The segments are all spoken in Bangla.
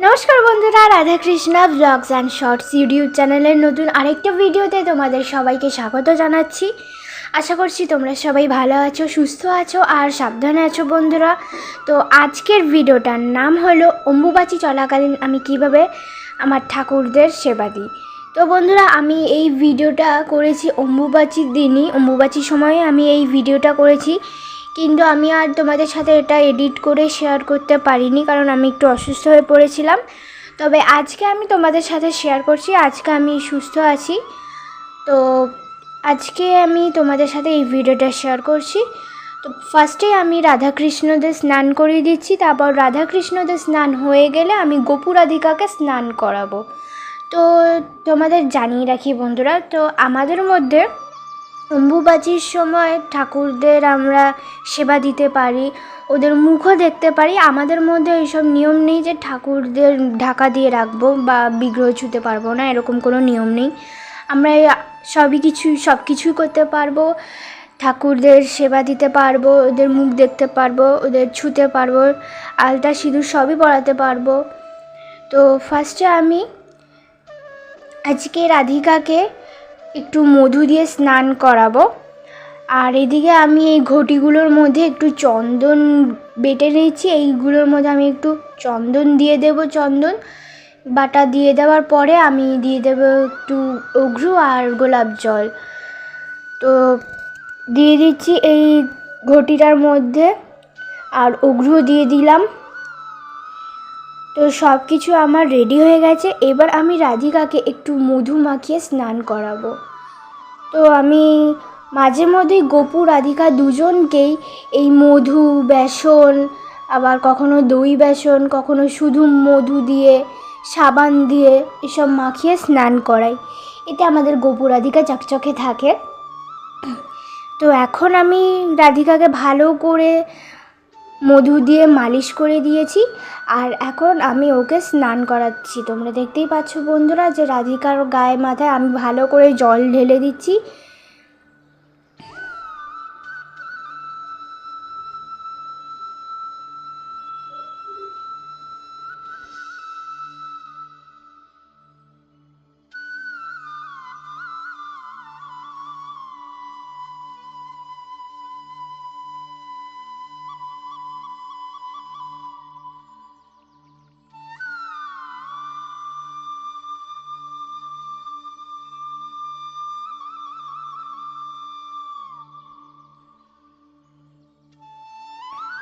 নমস্কার বন্ধুরা, Radhakrishna blogs and shorts YouTube চ্যানেলের নতুন আরেকটা ভিডিওতে তোমাদের সবাইকে স্বাগত জানাচ্ছি। আশা করছি তোমরা সবাই ভালো আছো, সুস্থ আছো আর সাবধানে আছো বন্ধুরা। তো আজকের ভিডিওটার নাম হলো অম্বুবাচী চলাকালীন আমি কিভাবে আমার ঠাকুরদের সেবা দিই। তো বন্ধুরা, আমি এই ভিডিওটা করেছি অম্বুবাচীর দিনই, অম্বুবাচীর সময়ে আমি এই ভিডিওটা করেছি, কিন্তু আমি আর তোমাদের সাথে এটা এডিট করে শেয়ার করতে পারিনি, কারণ আমি একটু অসুস্থ হয়ে পড়েছিলাম। তবে আজকে আমি তোমাদের সাথে শেয়ার করছি, আজকে আমি সুস্থ আছি। তো আজকে আমি তোমাদের সাথে এই ভিডিওটা শেয়ার করছি। তো ফার্স্টে আমি রাধাকৃষ্ণদের স্নান করিয়ে দিচ্ছি, তারপর রাধাকৃষ্ণদের স্নান হয়ে গেলে আমি গোপু রাধিকাকে স্নান করাবো। তো তোমাদের জানিয়ে রাখি বন্ধুরা, তো আমাদের মধ্যে অম্বুবাচীর সময় ঠাকুরদের আমরা সেবা দিতে পারি, ওদের মুখও দেখতে পারি। আমাদের মধ্যে এইসব নিয়ম নেই যে ঠাকুরদের ঢাকা দিয়ে রাখবো বা বিগ্রহ ছুঁতে পারবো না, এরকম কোনো নিয়ম নেই। আমরা সব কিছুই করতে পারবো, ঠাকুরদের সেবা দিতে পারবো, ওদের মুখ দেখতে পারবো, ওদের ছুঁতে পারবো, আলতা সিঁদুর সবই পরাতে পারবো। তো ফার্স্টে আমি আজকে রাধিকাকে একটু মধু দিয়ে স্নান করাবো। আর এদিকে আমি এই ঘটিগুলোর মধ্যে একটু চন্দন বেটে নিয়েছি, এইগুলোর মধ্যে আমি একটু চন্দন দিয়ে দেবো। চন্দন বাটা দিয়ে দেওয়ার পরে আমি দিয়ে দেবো একটু অঘ্রু আর গোলাপ জল। তো দিয়ে দিচ্ছি এই ঘটিটার মধ্যে, আর অঘ্রু দিয়ে দিলাম। তো সব কিছু আমার রেডি হয়ে গেছে। এবার আমি রাধিকাকে একটু মধু মাখিয়ে স্নান করাবো। তো আমি মাঝে মধ্যেই গোপু রাধিকা দুজনকেই এই মধু, বেসন, আবার কখনো দই বেসন, কখনো শুধু মধু দিয়ে, সাবান দিয়ে এসব মাখিয়ে স্নান করাই। এতে আমাদের গোপু রাধিকা চকচকে থাকে। তো এখন আমি রাধিকাকে ভালো করে মধু দিয়ে মালিশ করে দিয়েছি, আর এখন আমি ওকে স্নান করাচ্ছি। তোমরা দেখতেই পাচ্ছ বন্ধুরা যে রাধিকার গায়ে মাথায় আমি ভালো করে জল ঢেলে দিচ্ছি।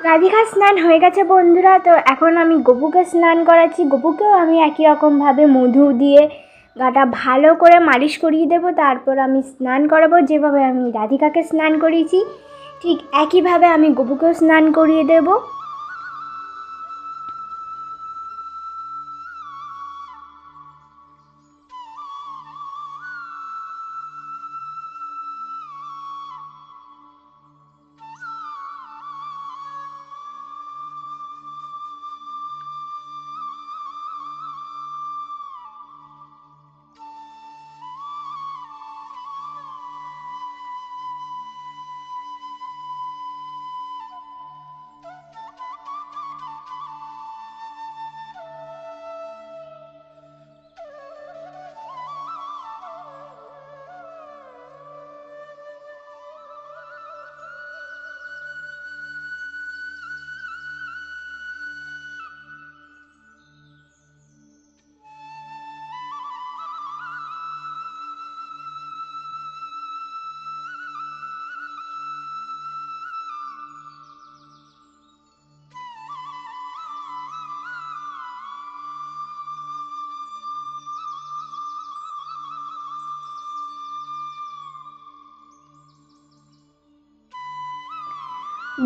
রাধিকার স্নান হয়ে গেছে বন্ধুরা। তো এখন আমি গপুকে স্নান করাচ্ছি। গপুকেও আমি একই রকমভাবে মধু দিয়ে গাটা ভালো করে মালিশ করিয়ে দেবো, তারপর আমি স্নান করাবো। যেভাবে আমি রাধিকাকে স্নান করিয়েছি ঠিক একইভাবে আমি গপুকেও স্নান করিয়ে দেবো।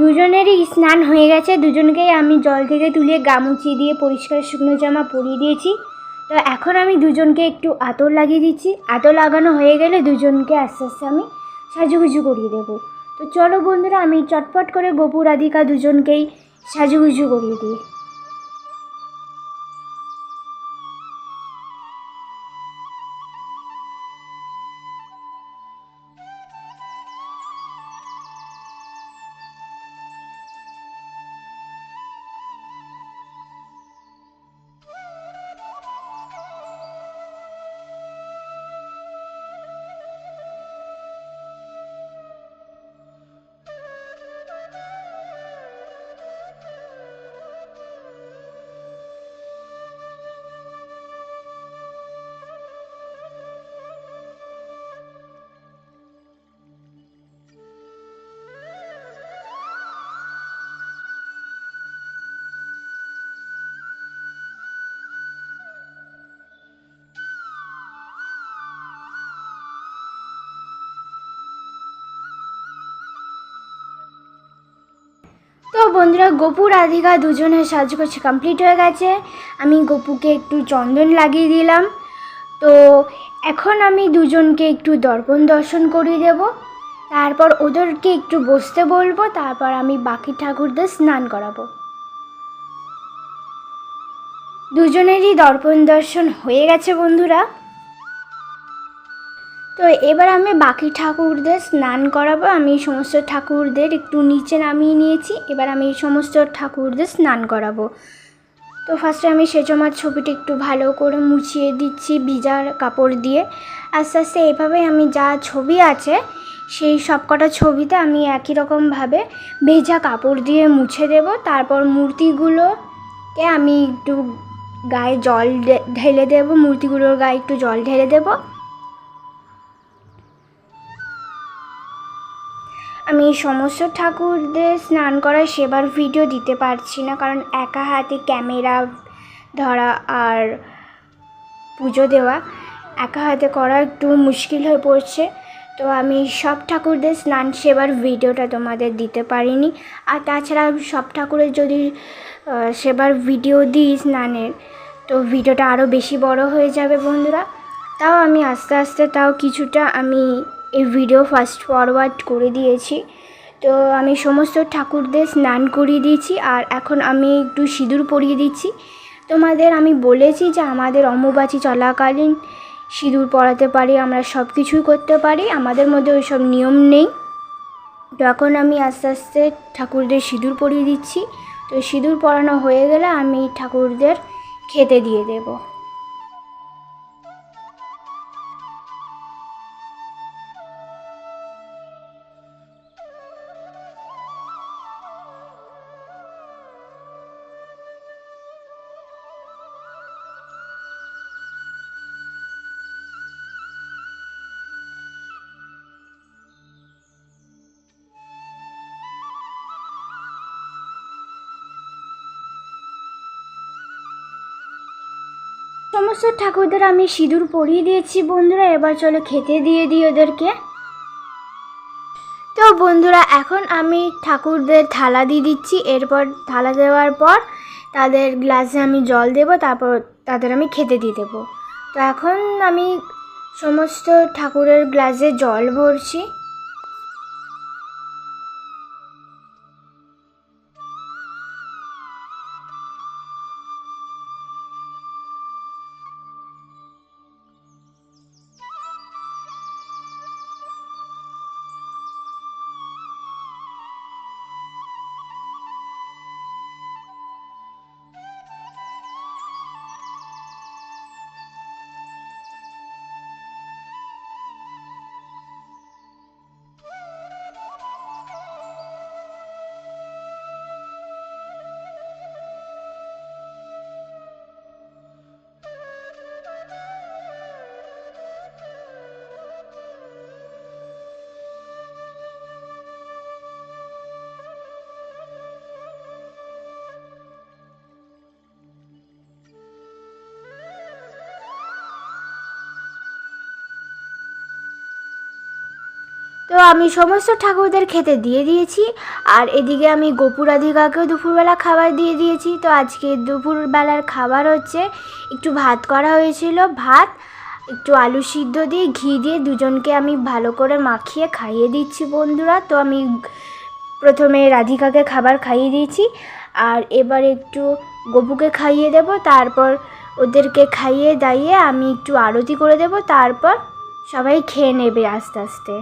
দুজনেরই স্নান হয়ে গেছে, দুজনকেই আমি জল থেকে তুলে গামুচি দিয়ে পরিষ্কার শুকনো জামা পরিয়ে দিয়েছি। তো এখন আমি দুজনকে একটু আতর লাগিয়ে দিচ্ছি। আতর লাগানো হয়ে গেলে দুজনকে আস্তে আস্তে আমি সাজুগুজু করিয়ে দেবো। তো চলো বন্ধুরা, আমি চটপট করে গোপু রাধিকা দুজনকেই সাজুগুজু করিয়ে দিই। বন্ধুরা, গপু রাধিকা দুজনের সাজগোজ কমপ্লিট হয়ে গেছে। আমি গপুকে একটু চন্দন লাগিয়ে দিলাম। তো এখন আমি দুজনকে একটু দর্পণ দর্শন করিয়ে দেব, তারপর ওদেরকে একটু বসতে বলবো, তারপর আমি বাকি ঠাকুরদের স্নান করাবো। দুজনেরই দর্পণ দর্শন হয়ে গেছে বন্ধুরা। তো এবার আমি বাকি ঠাকুরদের স্নান করাবো। আমি সমস্ত ঠাকুরদের একটু নিচে নামিয়ে নিয়েছি, এবার আমি সমস্ত ঠাকুরদের স্নান করাবো। তো ফার্স্টে আমি সেজমার ছবিটা একটু ভালো করে মুছিয়ে দিচ্ছি ভিজা কাপড় দিয়ে। আস্তে আস্তে এভাবে আমি যা ছবি আছে সেই সব কটা ছবিতে আমি একই রকমভাবে ভেজা কাপড় দিয়ে মুছে দেব। তারপর মূর্তিগুলোকে আমি একটু গায়ে জল ঢেলে দেবো, মূর্তিগুলোর গায়ে একটু জল ঢেলে দেবো। আমি সমস্ত ঠাকুরদের স্নান করার সেবার ভিডিও দিতে পারছি না, কারণ একা হাতে ক্যামেরা ধরা আর পুজো দেওয়া একা হাতে করা একটু মুশকিল হয়ে পড়ছে। তো আমি সব ঠাকুরদের স্নান সেবার ভিডিওটা তোমাদের দিতে পারিনি। আর তাছাড়া সব ঠাকুরের যদি সেবার ভিডিও দিই স্নানের, তো ভিডিওটা আরও বেশি বড় হয়ে যাবে বন্ধুরা। তাও আমি আস্তে আস্তে কিছুটা আমি এই ভিডিও ফাস্ট ফরওয়ার্ড করে দিয়েছি। তো আমি সমস্ত ঠাকুরদের স্নান করিয়ে দিয়েছি, আর এখন আমি একটু সিঁদুর পরিয়ে দিচ্ছি। তোমাদের আমি বলেছি যে আমাদের অম্বুবাচী চলাকালীন সিঁদুর পরাতে পারি, আমরা সব কিছুই করতে পারি, আমাদের মধ্যে ওই সব নিয়ম নেই। তো এখন আমি আস্তে আস্তে ঠাকুরদের সিঁদুর পরিয়ে দিচ্ছি। তো সিঁদুর পরানো হয়ে গেলে আমি ঠাকুরদের খেতে দিয়ে দেবো। সমস্ত ঠাকুরদের আমি সিঁদুর পরিয়ে দিয়েছি বন্ধুরা। এবার চলো খেতে দিয়ে দিই ওদেরকে। তো বন্ধুরা, এখন আমি ঠাকুরদের থালা দিয়ে দিচ্ছি। এরপর থালা দেওয়ার পর তাদের গ্লাসে আমি জল দেব, তারপর তাদের আমি খেতে দিয়ে দেবো। তো এখন আমি সমস্ত ঠাকুরের গ্লাসে জল ভরছি। তো আমি সমস্ত ঠাকুরদের খেতে দিয়ে দিয়েছি, আর এদিকে আমি গপু রাধিকাকেও দুপুরবেলা খাবার দিয়ে দিয়েছি। তো আজকে দুপুরবেলার খাবার হচ্ছে একটু ভাত করা হয়েছিল, ভাত একটু আলু সিদ্ধ দিয়ে ঘি দিয়ে দুজনকে আমি ভালো করে মাখিয়ে খাইয়ে দিচ্ছি বন্ধুরা। তো আমি প্রথমে রাধিকাকে খাবার খাইয়ে দিয়েছি, আর এবার একটু গপুকে খাইয়ে দেব, তারপর ওদেরকে খাইয়ে দাইয়ে আমি একটু আরতি করে দেব, তারপর সবাই খেয়ে নেবে আস্তে আস্তে।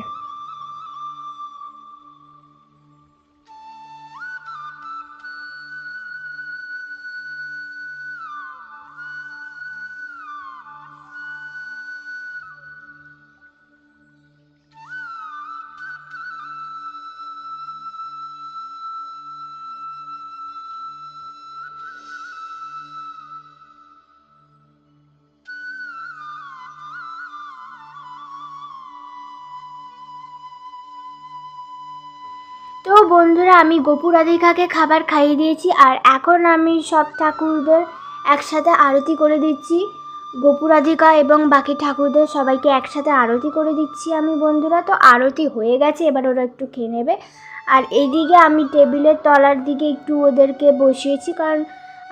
তো বন্ধুরা, আমি গপু রাধিকাকে খাবার খাইয়ে দিয়েছি, আর এখন আমি সব ঠাকুরদের একসাথে আরতি করে দিচ্ছি। গপু রাধিকা এবং বাকি ঠাকুরদের সবাইকে একসাথে আরতি করে দিচ্ছি আমি বন্ধুরা। তো আরতি হয়ে গেছে, এবার ওরা একটু খেয়ে নেবে। আর এইদিকে আমি টেবিলের তলার দিকে একটু ওদেরকে বসিয়েছি, কারণ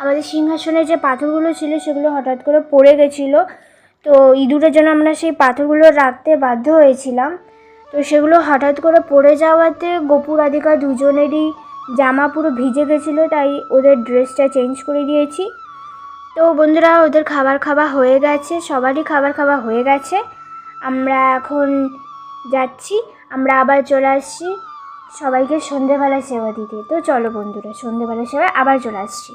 আমাদের সিংহাসনে যে পাথরগুলো ছিল সেগুলো হঠাৎ করে পড়ে গেছিলো। তো ইঁদুরের জন্য আমরা সেই পাথরগুলো রাখতে বাধ্য হয়েছিলাম। তো সেগুলো হঠাৎ করে পড়ে যাওয়াতে গোপু রাধিকা দুজনেরই জামা পুরো ভিজে গেছিলো, তাই ওদের ড্রেসটা চেঞ্জ করে দিয়েছি। তো বন্ধুরা, ওদের খাবার খাওয়া হয়ে গেছে, সবারই খাবার খাওয়া হয়ে গেছে। আমরা এখন যাচ্ছি, আমরা আবার চলে আসছি সবাইকে সন্ধেবেলা সেবা দিতে। তো চলো বন্ধুরা, সন্ধেবেলা সেবা আবার চলে আসছি।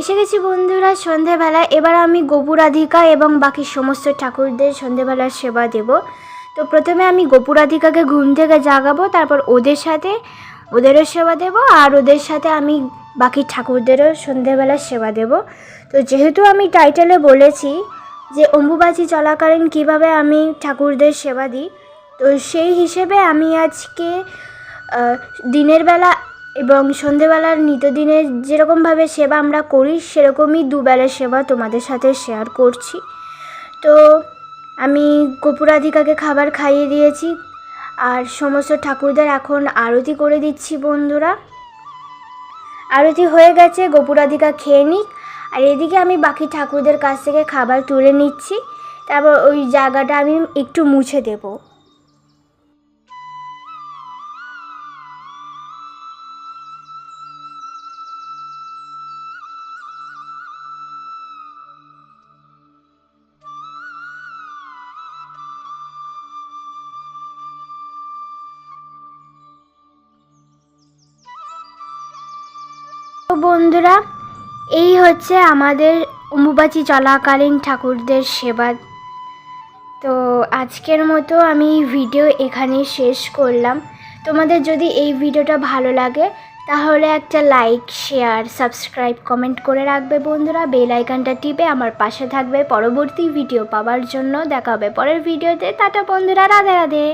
এসে গেছি বন্ধুরা সন্ধেবেলা। এবার আমি গোপু রাধিকা এবং বাকি সমস্ত ঠাকুরদের সন্ধেবেলার সেবা দেব। তো প্রথমে আমি গোপু রাধিকাকে ঘুম থেকে জাগাবো, তারপর ওদেরও সেবা দেব, আর ওদের সাথে আমি বাকি ঠাকুরদেরও সন্ধেবেলার সেবা দেব। তো যেহেতু আমি টাইটেলে বলেছি যে অম্বুবাচী চলাকালীন কিভাবে আমি ঠাকুরদের সেবা দিই, তো সেই হিসেবে আমি আজকে দিনের বেলা এবং সন্ধেবেলার নিত্যদিনের যেরকমভাবে সেবা আমরা করি সেরকমই দুবেলার সেবা তোমাদের সাথে শেয়ার করছি। তো আমি গোপু রাধিকাকে খাবার খাইয়ে দিয়েছি, আর সমস্ত ঠাকুরদের এখন আরতি করে দিচ্ছি বন্ধুরা। আরতি হয়ে গেছে, গোপু রাধিকা খেয়ে নিক, আর এদিকে আমি বাকি ঠাকুরদের কাছ থেকে খাবার তুলে নিচ্ছি, তারপর ওই জায়গাটা আমি একটু মুছে দেবো। তো বন্ধুরা, এই হচ্ছে আমাদের অম্বুবাচী চলাকালীন ঠাকুরদের সেবা। তো আজকের মতো আমি ভিডিও এখানেই শেষ করলাম। তোমাদের যদি এই ভিডিওটা ভালো লাগে তাহলে একটা লাইক, শেয়ার, সাবস্ক্রাইব, কমেন্ট করে রাখবে বন্ধুরা। বেল আইকনটা টিপে আমার পাশে থাকবে পরবর্তী ভিডিও পাওয়ার জন্য। দেখা হবে পরের ভিডিওতে। টাটা বন্ধুরা, রাধে রাধে।